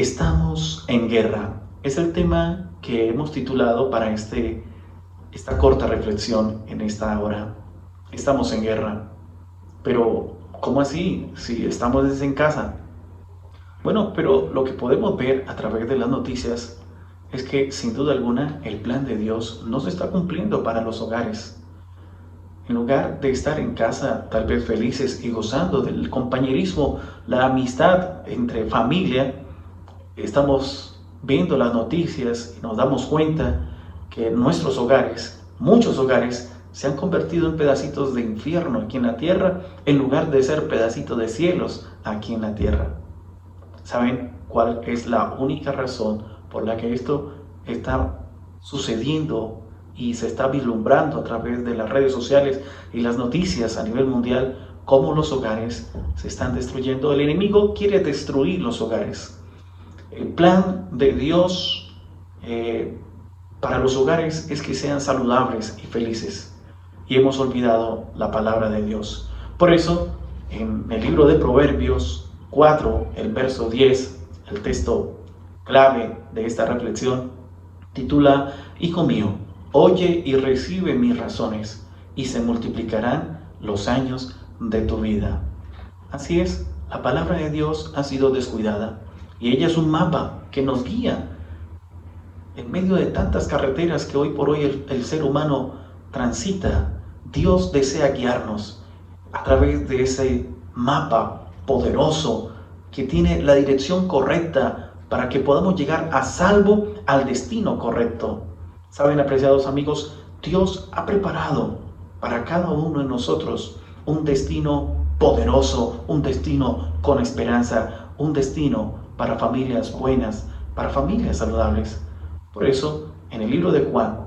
Estamos en guerra. Es el tema que hemos titulado para esta corta reflexión en esta hora. Estamos en guerra. Pero, ¿cómo así? Si estamos desde en casa. Bueno, pero lo que podemos ver a través de las noticias es que, sin duda alguna, el plan de Dios no se está cumpliendo para los hogares. En lugar de estar en casa, tal vez felices y gozando del compañerismo, la amistad entre familia, estamos viendo las noticias y nos damos cuenta que nuestros hogares, muchos hogares, se han convertido en pedacitos de infierno aquí en la tierra, en lugar de ser pedacitos de cielos aquí en la tierra. ¿Saben cuál es la única razón por la que esto está sucediendo y se está vislumbrando a través de las redes sociales y las noticias a nivel mundial? Cómo los hogares se están destruyendo. El enemigo quiere destruir los hogares. El plan de Dios para los hogares es que sean saludables y felices. Y hemos olvidado la palabra de Dios. Por eso, en el libro de Proverbios 4, el verso 10, el texto clave de esta reflexión, titula: Hijo mío, oye y recibe mis razones, y se multiplicarán los años de tu vida. Así es, la palabra de Dios ha sido descuidada. Y ella es un mapa que nos guía en medio de tantas carreteras que hoy por hoy el ser humano transita. Dios desea guiarnos a través de ese mapa poderoso que tiene la dirección correcta para que podamos llegar a salvo al destino correcto. Saben, apreciados amigos, Dios ha preparado para cada uno de nosotros un destino poderoso, un destino con esperanza, un destino para familias buenas, para familias saludables. Por eso, en el libro de Juan,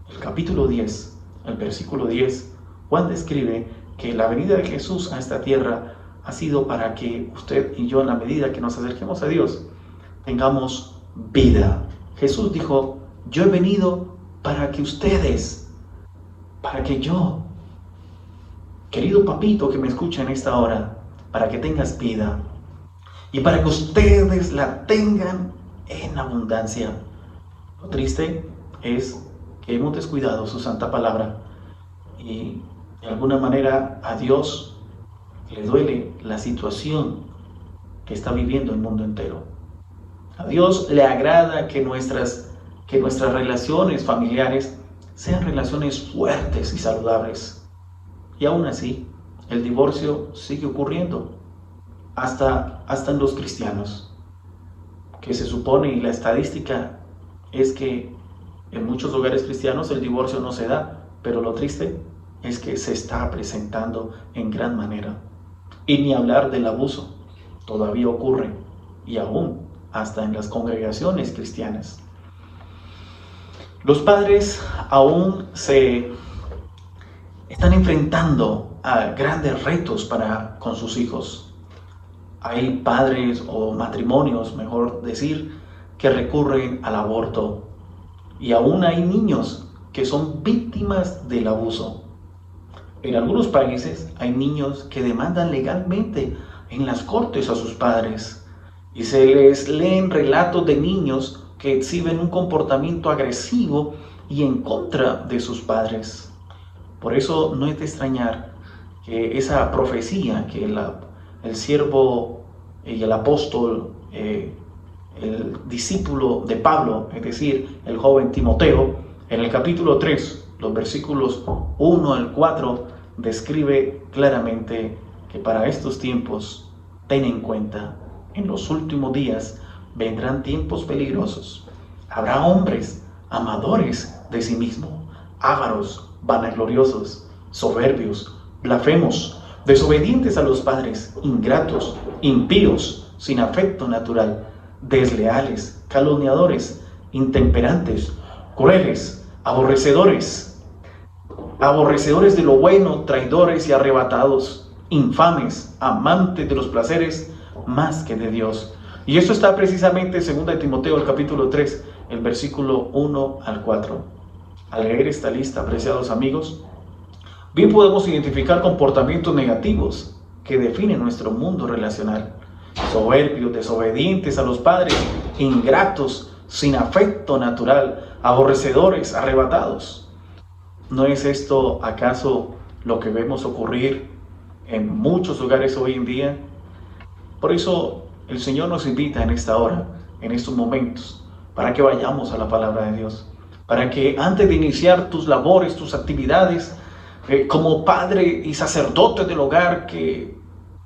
el capítulo 10, el versículo 10, Juan describe que la venida de Jesús a esta tierra ha sido para que usted y yo, en la medida que nos acerquemos a Dios, tengamos vida. Jesús dijo: yo he venido para que ustedes, para que yo, querido papito que me escucha en esta hora, para que tengas vida. Y para que ustedes la tengan en abundancia. Lo triste es que hemos descuidado su santa palabra y de alguna manera a Dios le duele la situación que está viviendo el mundo entero. A Dios le agrada que nuestras relaciones familiares sean relaciones fuertes y saludables. Y aún así, el divorcio sigue ocurriendo. Hasta en los cristianos, que se supone, y la estadística es que en muchos hogares cristianos el divorcio no se da, pero lo triste es que se está presentando en gran manera. Y ni hablar del abuso, todavía ocurre, y aún hasta en las congregaciones cristianas. Los padres aún se están enfrentando a grandes retos con sus hijos. Hay padres o matrimonios, mejor decir, que recurren al aborto. Y aún hay niños que son víctimas del abuso. En algunos países hay niños que demandan legalmente en las cortes a sus padres. Y se les leen relatos de niños que exhiben un comportamiento agresivo y en contra de sus padres. Por eso no es de extrañar que esa profecía que el siervo y el apóstol, el discípulo de Pablo, es decir, el joven Timoteo, en el capítulo 3, los versículos 1 al 4, describe claramente que para estos tiempos, ten en cuenta, en los últimos días vendrán tiempos peligrosos. Habrá hombres amadores de sí mismos, ávaros, vanagloriosos, soberbios, blasfemos, desobedientes a los padres, ingratos, impíos, sin afecto natural, desleales, calumniadores, intemperantes, crueles, aborrecedores de lo bueno, traidores y arrebatados, infames, amantes de los placeres más que de Dios. Y esto está precisamente en 2 Timoteo, el capítulo 3, el versículo 1 al 4. Al leer esta lista, apreciados amigos, bien podemos identificar comportamientos negativos que definen nuestro mundo relacional. Soberbios, desobedientes a los padres, ingratos, sin afecto natural, aborrecedores, arrebatados. ¿No es esto acaso lo que vemos ocurrir en muchos hogares hoy en día? Por eso el Señor nos invita en esta hora, en estos momentos, para que vayamos a la palabra de Dios, para que antes de iniciar tus labores, tus actividades, como padre y sacerdote del hogar, que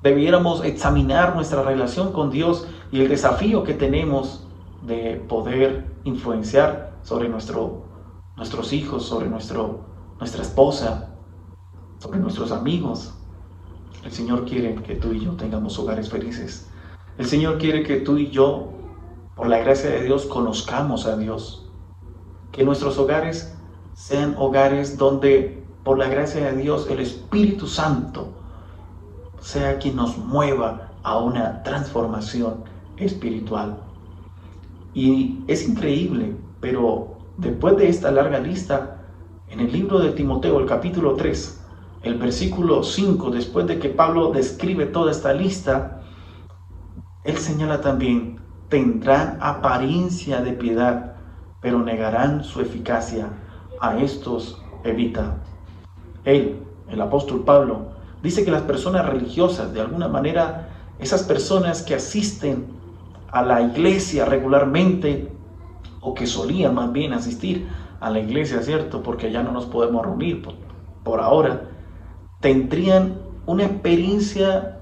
debiéramos examinar nuestra relación con Dios y el desafío que tenemos de poder influenciar sobre nuestros hijos, sobre nuestra esposa, sobre nuestros amigos. El Señor quiere que tú y yo tengamos hogares felices. El Señor quiere que tú y yo, por la gracia de Dios, conozcamos a Dios. Que nuestros hogares sean hogares donde, por la gracia de Dios, el Espíritu Santo sea quien nos mueva a una transformación espiritual. Y es increíble, pero después de esta larga lista, en el libro de Timoteo, el capítulo 3, el versículo 5, después de que Pablo describe toda esta lista, él señala también: tendrán apariencia de piedad, pero negarán su eficacia. A estos evita. Él, el apóstol Pablo, dice que las personas religiosas, de alguna manera, esas personas que asisten a la iglesia regularmente, o que solían más bien asistir a la iglesia, ¿cierto? Porque ya no nos podemos reunir por ahora, tendrían una experiencia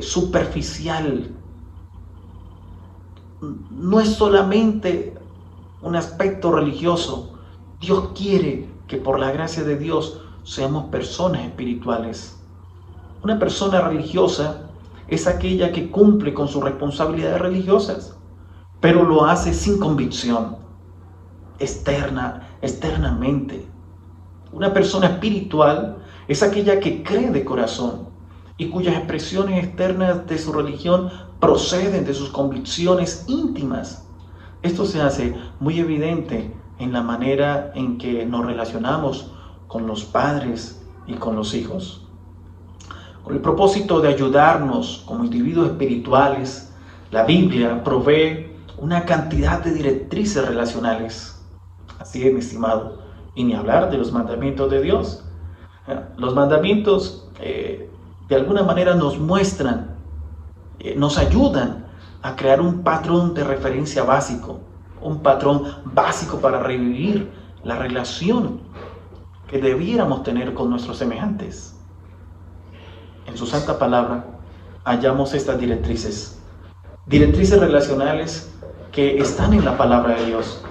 superficial. No es solamente un aspecto religioso. Dios quiere que por la gracia de Dios seamos personas espirituales. Una persona religiosa es aquella que cumple con sus responsabilidades religiosas, pero lo hace sin convicción, externamente. Una persona espiritual es aquella que cree de corazón y cuyas expresiones externas de su religión proceden de sus convicciones íntimas. Esto se hace muy evidente en la manera en que nos relacionamos con los padres y con los hijos. Con el propósito de ayudarnos como individuos espirituales, la Biblia provee una cantidad de directrices relacionales. Así es, mi estimado. Y ni hablar de los mandamientos de Dios. Los mandamientos de alguna manera nos muestran, nos ayudan a crear un patrón de referencia básico, un patrón básico para revivir la relación que debiéramos tener con nuestros semejantes. En su santa palabra hallamos estas directrices relacionales que están en la palabra de Dios.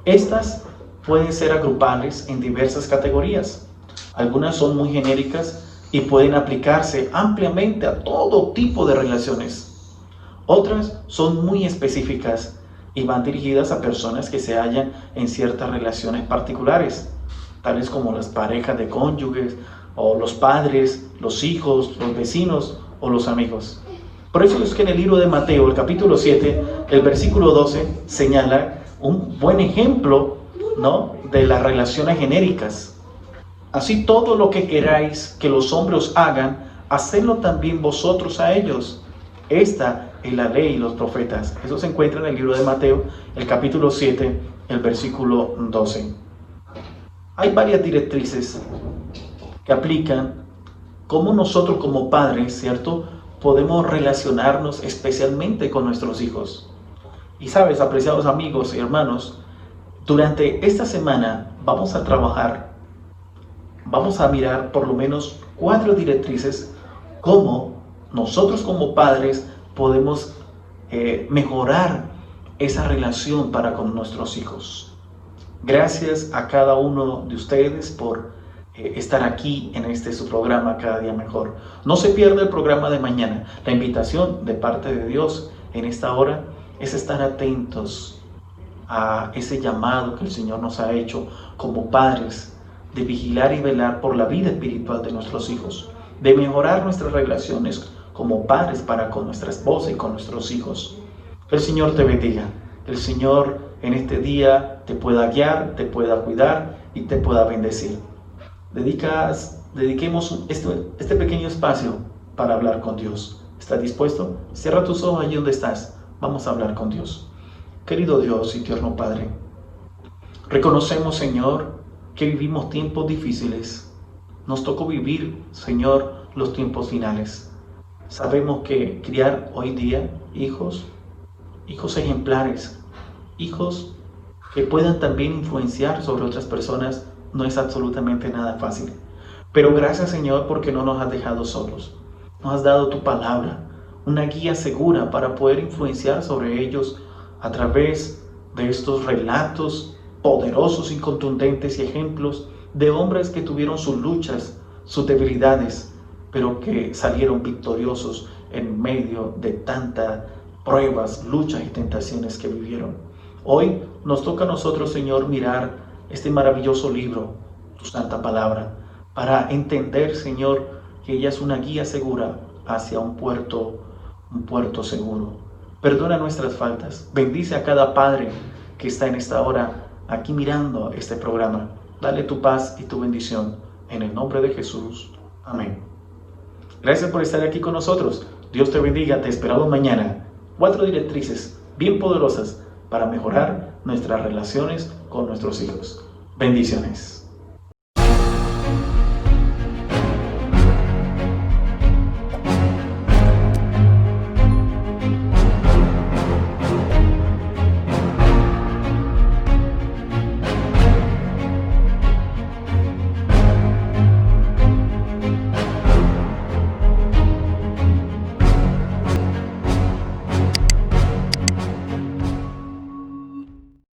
Estas pueden ser agrupables en diversas categorías. Algunas son muy genéricas y pueden aplicarse ampliamente a todo tipo de relaciones. Otras son muy específicas y van dirigidas a personas que se hallan en ciertas relaciones particulares, tales como las parejas de cónyuges, o los padres, los hijos, los vecinos o los amigos. Por eso es que en el libro de Mateo, el capítulo 7, el versículo 12, señala un buen ejemplo, ¿no?, de las relaciones genéricas. Así todo lo que queráis que los hombres hagan, hacedlo también vosotros a ellos. Esta es la ley y los profetas. Eso se encuentra en el libro de Mateo, el capítulo 7, el versículo 12. Hay varias directrices que aplican cómo nosotros como padres, ¿cierto?, podemos relacionarnos especialmente con nuestros hijos. Y sabes, apreciados amigos y hermanos, durante esta semana vamos a mirar por lo menos 4 directrices cómo nosotros como padres podemos mejorar esa relación para con nuestros hijos. Gracias a cada uno de ustedes por estar aquí en su programa Cada Día Mejor. No se pierda el programa de mañana. La invitación de parte de Dios en esta hora es estar atentos a ese llamado que el Señor nos ha hecho como padres, de vigilar y velar por la vida espiritual de nuestros hijos, de mejorar nuestras relaciones como padres para con nuestra esposa y con nuestros hijos. Que el Señor te bendiga. Que el Señor en este día te pueda guiar, te pueda cuidar y te pueda bendecir. Dediquemos este pequeño espacio para hablar con Dios. ¿Estás dispuesto? Cierra tus ojos allí donde estás. Vamos a hablar con Dios. Querido Dios y tierno Padre, reconocemos, Señor, que vivimos tiempos difíciles. Nos tocó vivir, Señor, los tiempos finales. Sabemos que criar hoy día hijos ejemplares, hijos que puedan también influenciar sobre otras personas, no es absolutamente nada fácil. Pero gracias, Señor, porque no nos has dejado solos. Nos has dado tu palabra, una guía segura para poder influenciar sobre ellos a través de estos relatos poderosos y contundentes y ejemplos de hombres que tuvieron sus luchas, sus debilidades, pero que salieron victoriosos en medio de tantas pruebas, luchas y tentaciones que vivieron. Hoy nos toca a nosotros, Señor, mirar este maravilloso libro, tu santa palabra, para entender, Señor, que ella es una guía segura hacia un puerto seguro. Perdona nuestras faltas. Bendice a cada padre que está en esta hora aquí mirando este programa. Dale tu paz y tu bendición. En el nombre de Jesús. Amén. Gracias por estar aquí con nosotros. Dios te bendiga. Te esperamos mañana. 4 directrices bien poderosas para mejorar nuestras relaciones con nuestros hijos. Bendiciones.